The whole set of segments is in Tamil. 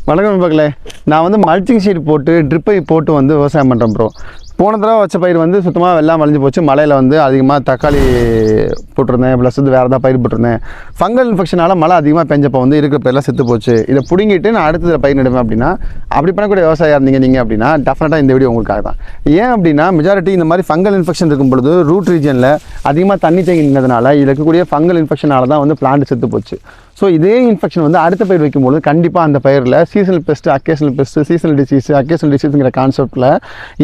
வணக்கம் நண்பர்களே, நான் வந்து மல்ச்சிங் ஷீட் போட்டு ட்ரிப்பை போட்டு வந்து விவசாயம் பண்ணுறேன் ப்ரோ. போன தடவை வச்ச பயிர் வந்து சுத்தமாக எல்லாம் வளைஞ்சு போச்சு. மழையில் வந்து அதிகமாக தக்காளி போட்டிருந்தேன், ப்ளஸ் வந்து வேறு ஏதாவது பயிர் போட்டிருந்தேன். ஃபங்கல் இன்ஃபெக்ஷனால் மழை அதிகமாக பெஞ்சப்போ வந்து இருக்கிற பயிரெலாம் செத்து போச்சு. இதை பிடுங்கிட்டு நான் அடுத்ததில் பயிர் நடுவேன் அப்படின்னா, அப்படி பண்ணக்கூடிய விவசாயியாக இருந்தீங்க நீங்கள் அப்படின்னா டெஃபினட்டாக இந்த வீடியோ உங்களுக்காக தான். ஏன் அப்படின்னா மெஜாரிட்டி இந்த மாதிரி ஃபங்கல் இன்ஃபெக்ஷன் இருக்கும் பொழுது ரூட் ரீஜனில் அதிகமாக தண்ணி தேங்கி நின்றதுனால இதில் இருக்கக்கூடிய ஃபங்கல் இன்ஃபெக்ஷனால் தான் வந்து பிளான்ட் செத்து போச்சு. ஸோ இதே இன்ஃபெக்ஷன் வந்து அடுத்த பயிர் வைக்கும்போது கண்டிப்பாக அந்த பயிரில் seasonal pest, occasional pest, seasonal disease, occasional டிசீஸுங்கிற கான்செப்டில்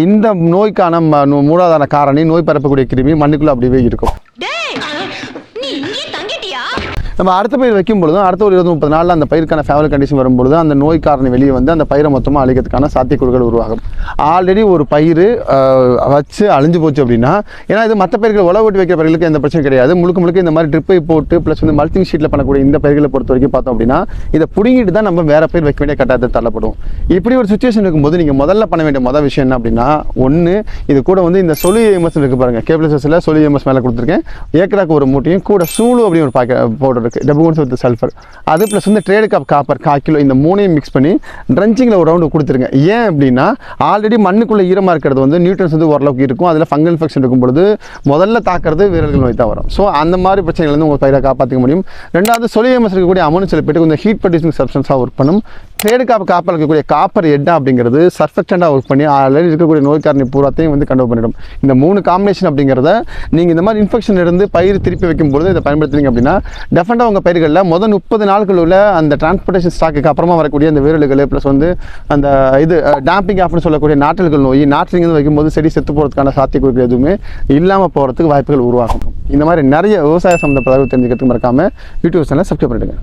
இந்த நோய்க்கான மூலாதார காரணி, நோய் பரப்பக்கூடிய கிருமி மண்ணுக்குள்ளே அப்படியே இருக்கும். நம்ம அடுத்த பயிர் வைக்கும் பொழுதும் அடுத்த ஒரு 20-30 நாளில் அந்த பயிருக்கான ஃபேவரல் கண்டிஷன் வரும்பொழுது அந்த நோய் காரணி வெளியே வந்து அந்த பயிரை மொத்தமாக அழிக்கிறதுக்கான சாத்தியக்கூறுகள் உருவாகும். ஆல்ரெடி ஒரு பயிர் வச்சு அழிஞ்சு போச்சு அப்படின்னா, ஏன்னா இது மற்ற பயிர்கள் உழவு ஓட்டி வைக்கிற பயிர்களுக்கு எந்த பிரச்சனையும் கிடையாது. முழுக்க இந்த மாதிரி ட்ரிப்பை போட்டு ப்ளஸ் வந்து மல்ச்சிங் ஷீட்டில் பண்ணக்கூடிய இந்த பயிர்களை பொறுத்த வரைக்கும் பார்த்தோம் அப்படின்னா இதை பிடிங்கிட்டு தான் நம்ம வேறு பயிர் வைக்க வேண்டிய கட்டாயத்தை தள்ளப்படும். இப்படி ஒரு சுச்சுவேஷன் இருக்கும்போது நீங்கள் முதல்ல பண்ண வேண்டிய விஷயம் என்ன அப்படின்னா, ஒன்று இது கூட வந்து இந்த சொலிஎம்எஸ் இருக்குது பாருங்கள், கேபிள்ஸில் சொலிஎம்எஸ் மேலே கொடுத்துருக்கேன். ஏக்கராக்கு ஒரு மூட்டையும் கூட சூழு அப்படின்னு ஒரு பவுடர் இருக்குது, டபுள் வித் சல்ஃபர், அது ப்ளஸ் வந்து ட்ரேடு கப் காப்பர் 1/4 கிலோ, இந்த மூணையும் மிக்ஸ் பண்ணி ட்ரென்ச்சிங்கில் ஒரு ரவுண்டு கொடுத்துருங்க. ஏன் அப்படின்னா ஆல்ரெடி மண்ணுக்குள்ளே ஈரமாக இருக்கிறது வந்து நியூட்ரன்ஸ் வந்து ஓரளவுக்கு இருக்கும். அதில் ஃபங்கல் இன்ஃபெக்ஷன் இருக்கும் பொழுது முதல்ல தாக்குறது வீரர்கள் நோய் தான் வரும். ஸோ அந்த மாதிரி பிரச்சனைகள் வந்து உங்கள் பயிரை காப்பாற்றிக்க முடியும். ரெண்டாவது சொலிஎம்எஸ் இருக்கக்கூடிய அமோனியம் சல்பேட் கொஞ்சம் ஹீட் ப்ரொடியூசிங் சப்ஸ்டன்ஸாக ஒர்க் பண்ணும். ட்ரேடு காப்பர் இருக்கக்கூடிய காப்பர் எட்டா அப்படிங்கிறது சர்ஃபெக்டண்டாக ஒர்க் பண்ணி ஆல்ரெடி இருக்கக்கூடிய நோய் காரணி பூராத்தையும் வந்து கண்ட்ரோல் பண்ணிடும். இந்த 3 காம்பினேஷன் அப்படிங்கிறத நீங்கள் இந்த மாதிரி இன்ஃபெக்ஷன் இருந்து பயிர் திருப்பி வைக்கும்போது இதை பயன்படுத்துனீங்க அப்படின்னா டெஃபினட்டாக உங்கள் பயிர்களில் முதல் 30 நாட்கள் உள்ள அந்த டிரான்ஸ்போர்ட்டேஷன் ஸ்டாக்கு அப்புறமா வரக்கூடிய அந்த வீரல்கள் ப்ளஸ் வந்து அந்த இது டேம்பிங் ஆஃப்னு சொல்லக்கூடிய நாற்றல்கள் நோய், நாற்றிலிருந்து வைக்கும்போது செடி செத்து போகிறதுக்கான சாத்தியக்கூறுகள் எதுவுமே இல்லாமல் போகிறதுக்கு வாய்ப்புகள் உருவாகும். இந்த மாதிரி நிறைய விவசாய சம்மந்தப்பட்ட தெரிஞ்சுக்கிறதுக்கு மறக்காமல் யூடியூப் சேனலை சப்ஸ்கிரைப் பண்ணிடுங்க.